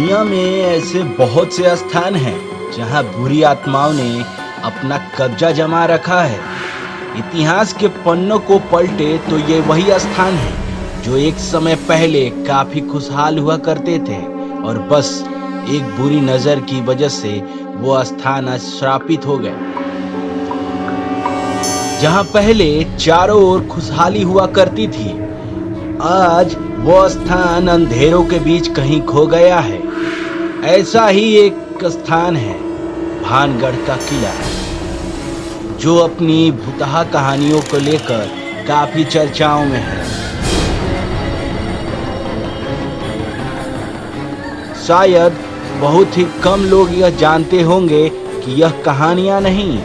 दुनिया में ऐसे बहुत से स्थान हैं जहां बुरी आत्माओं ने अपना कब्जा जमा रखा है। इतिहास के पन्नों को पलटे तो ये वही स्थान है जो एक समय पहले काफी खुशहाल हुआ करते थे और बस एक बुरी नजर की वजह से वो स्थान आज श्रापित हो गए। जहां पहले चारों ओर खुशहाली हुआ करती थी, आज वो स्थान अंधेरों के बीच कहीं खो गया है। ऐसा ही एक स्थान है भानगढ़ का किला, जो अपनी भुतहा कहानियों को लेकर काफी चर्चाओं में है। शायद बहुत ही कम लोग यह जानते होंगे कि यह कहानियां नहीं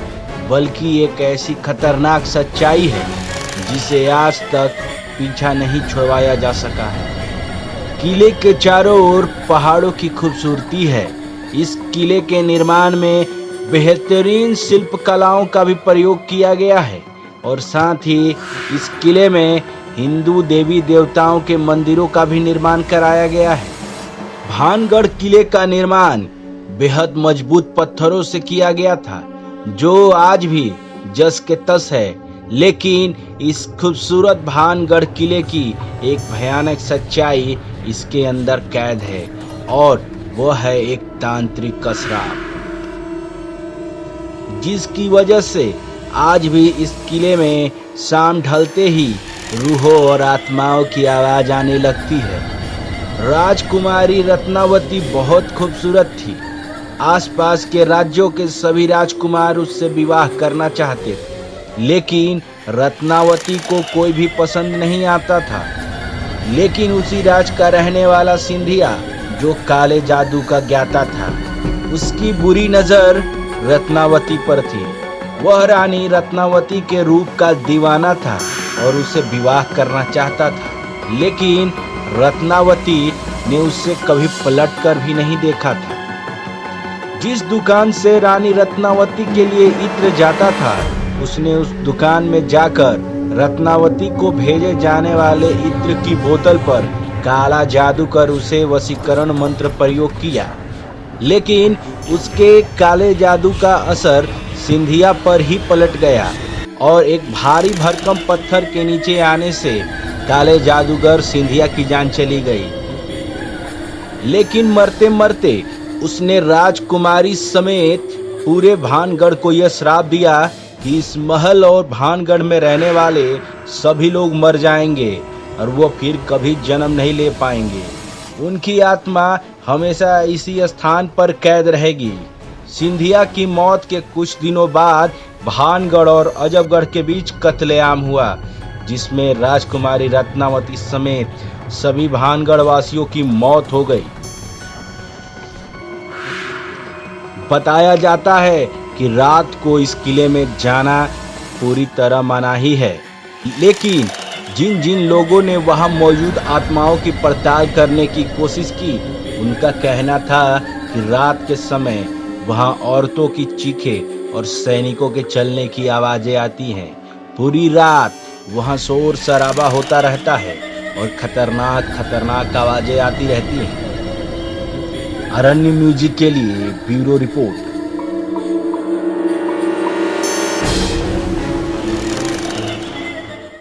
बल्कि एक ऐसी खतरनाक सच्चाई है जिसे आज तक पीछा नहीं छुड़वाया जा सका है। किले के चारों ओर पहाड़ों की खूबसूरती है। इस किले के निर्माण में बेहतरीन शिल्प कलाओं का भी प्रयोग किया गया है और साथ ही इस किले में हिंदू देवी देवताओं के मंदिरों का भी निर्माण कराया गया है। भानगढ़ किले का निर्माण बेहद मजबूत पत्थरों से किया गया था, जो आज भी जस के तस है। लेकिन इस खूबसूरत भानगढ़ किले की एक भयानक सच्चाई इसके अंदर कैद है और वो है एक तांत्रिक श्राप, जिसकी वजह से आज भी इस किले में शाम ढलते ही रूहों और आत्माओं की आवाज आने लगती है। राजकुमारी रत्नावती बहुत खूबसूरत थी। आसपास के राज्यों के सभी राजकुमार उससे विवाह करना चाहते थे, लेकिन रत्नावती को कोई भी पसंद नहीं आता था। लेकिन उसी राज का रहने वाला सिंधिया, जो काले जादू का ज्ञाता था, उसकी बुरी नजर रत्नावती पर थी। वह रानी रत्नावती के रूप का दीवाना था और उसे विवाह करना चाहता था, लेकिन रत्नावती ने उससे कभी पलट कर भी नहीं देखा था। जिस दुकान से रानी रत्नावती के लिए इत्र जाता था, उसने उस दुकान में जाकर रत्नावती को भेजे जाने वाले इत्र की बोतल पर काला जादू कर उसे वशीकरण मंत्र प्रयोग किया। लेकिन उसके काले जादू का असर सिंधिया पर ही पलट गया और एक भारी भरकम पत्थर के नीचे आने से काले जादूगर सिंधिया की जान चली गई। लेकिन मरते मरते उसने राजकुमारी समेत पूरे भानगढ़ को यह श्राप दिया कि इस महल और भानगढ़ में रहने वाले सभी लोग मर जाएंगे और वो फिर कभी जन्म नहीं ले पाएंगे। उनकी आत्मा हमेशा इसी स्थान पर कैद रहेगी। सिंधिया की मौत के कुछ दिनों बाद भानगढ़ और अजबगढ़ के कत्लेआम कत्लेआम हुआ, जिसमें राजकुमारी रत्नावती समेत सभी भानगढ़ वासियों की मौत हो गई। बताया जाता है कि रात को इस किले में जाना पूरी तरह मनाही है, लेकिन जिन जिन लोगों ने वहां मौजूद आत्माओं की पड़ताल करने की कोशिश की, उनका कहना था कि रात के समय वहां औरतों की चीखें और सैनिकों के चलने की आवाजें आती हैं। पूरी रात वहां शोर शराबा होता रहता है और खतरनाक खतरनाक आवाजें आती रहती हैं। अरण्य म्यूजिक के लिए ब्यूरो रिपोर्ट।